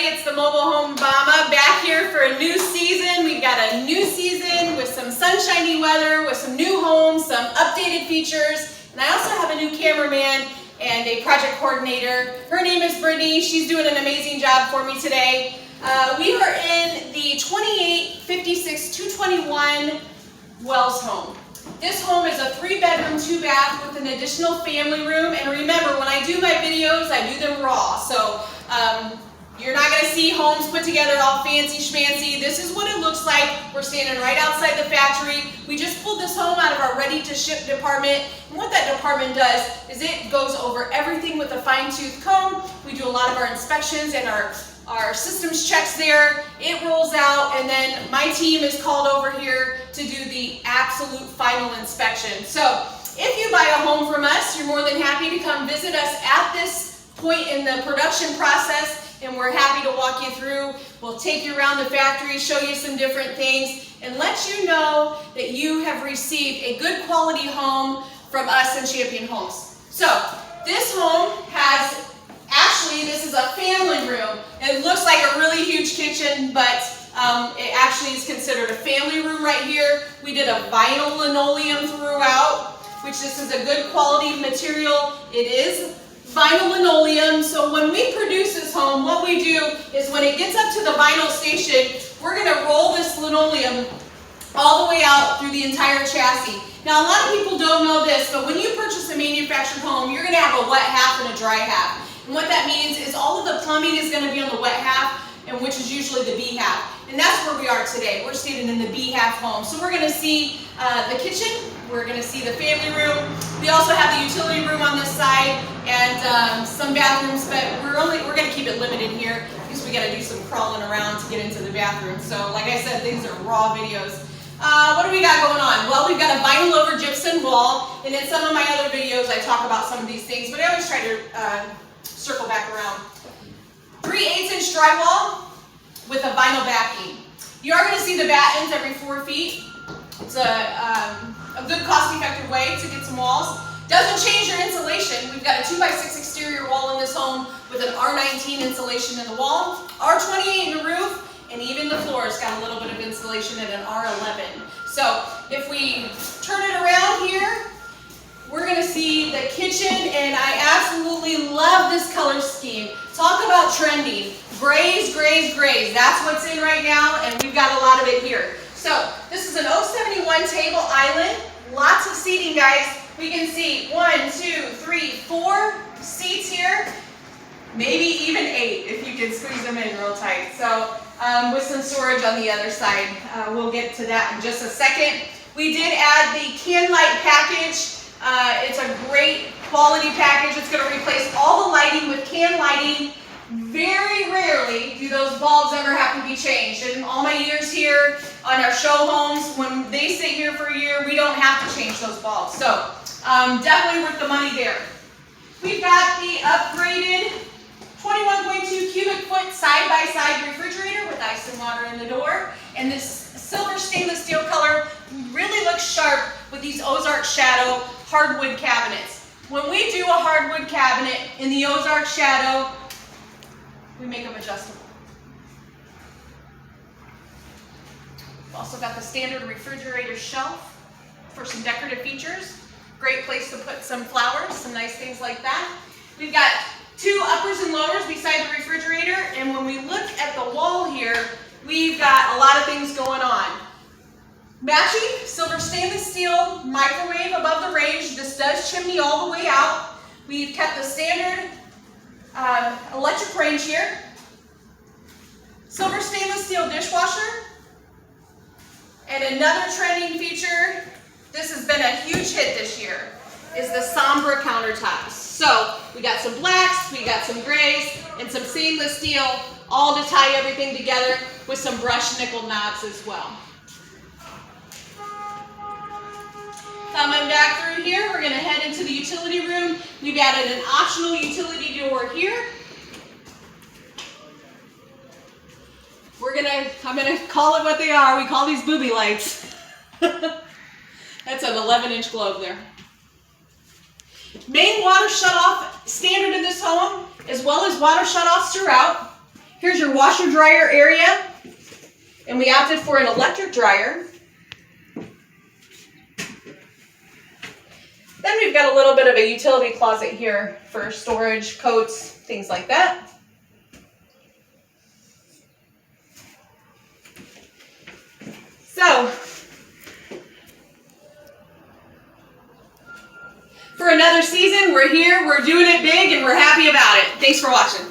it's the Mobile Home Mama back here for a new season. We've got a new season with some sunshiny weather, with some new homes, some updated features, and I also have a new cameraman and a project coordinator. Her name is Brittany. She's doing an amazing job for me today. We are in the 2856-221 Wells home. This home is a 3-bedroom, 2-bath with an additional family room. And remember, when I do my videos, I do them raw. So you're not going to see homes put together all fancy schmancy. This is what it looks like. We're standing right outside the factory. We just pulled this home out of our ready-to-ship department. And what that department does is it goes over everything with a fine-tooth comb. We do a lot of our inspections and our systems checks there. It rolls out, and then my team is called over here to do the absolute final inspection. So if you buy a home from us, you're more than happy to come visit us at this point in the production process, and we're happy to walk you through. We'll take you around the factory, show you some different things, and let you know that you have received a good quality home from us and Champion Homes. So this home has, actually, this is a family room. It looks like a really huge kitchen, but it actually is considered a family room right here. We did a vinyl linoleum throughout, which this is a good quality material. It is vinyl linoleum, so when we produce this home, what we do is when it gets up to the vinyl station, we're going to roll this linoleum all the way out through the entire chassis. Now, a lot of people don't know this, but when you purchase a manufactured home, you're going to have a wet half and a dry half. And what that means is all of the plumbing is going to be on the wet half, and which is usually the B half. And that's where we are today. We're standing in the B half home. So we're going to see the kitchen. We're going to see the family room. We also have the utility room on this side and some bathrooms, but we're going to keep it limited here because we got to do some crawling around to get into the bathroom. So like I said, these are raw videos. What do we got going on? Well, we've got a vinyl over gypsum wall, and in some of my other videos I talk about some of these things, but I always try to circle back around. 3/8-inch drywall with a vinyl backing. You are going to see the battens every 4 feet. It's a good cost-effective way to get some walls. Doesn't change your insulation. We've got a 2x6 exterior wall in this home with an R19 insulation in the wall, R28 in the roof, and even the floor's got a little bit of insulation at an R11. So if we turn it around here, we're going to see the kitchen, and I absolutely love this color scheme. Talk about trending. Grays, grays, grays. That's what's in right now, and we've got a lot of it here. So this is an 071 table island. Lots of seating, guys. We can see 1, 2, 3, 4 seats here. Maybe even 8 if you can squeeze them in real tight. So with some storage on the other side. We'll get to that in just a second. We did add the can light package. It's a great quality package. It's going to replace all the lighting with can lighting. Very rarely do those bulbs ever have to be changed. In all my years here on our show homes, when they sit here for a year, we don't have to change those bulbs. So definitely worth the money there. We've got the upgraded 21.2 cubic foot side-by-side refrigerator with ice and water in the door. And this silver stainless steel color really looks sharp with these Ozark Shadow hardwood cabinets. When we do a hardwood cabinet in the Ozark Shadow, we make them adjustable. We've also got the standard refrigerator shelf for some decorative features. Great place to put some flowers, some nice things like that. We've got 2 uppers and lowers beside the refrigerator, and when we look at the wall here, we've got a lot of things going on. Matching silver stainless steel microwave above the range. This does chimney all the way out. We've kept the standard electric range here. Silver stainless steel dishwasher. And another trending feature, this has been a huge hit this year, is the Sombra countertops. So we got some blacks, we got some grays, and some stainless steel, all to tie everything together with some brushed nickel knobs as well. Coming back through here, we're going to head into the utility room. We've added an optional utility door here. I'm gonna call it what they are. We call these booby lights. That's an 11-inch globe there. Main water shutoff standard in this home, as well as water shutoffs throughout. Here's your washer dryer area. And we opted for an electric dryer. Then we've got a little bit of a utility closet here for storage, coats, things like that. So, for another season, we're here, we're doing it big, and we're happy about it. Thanks for watching.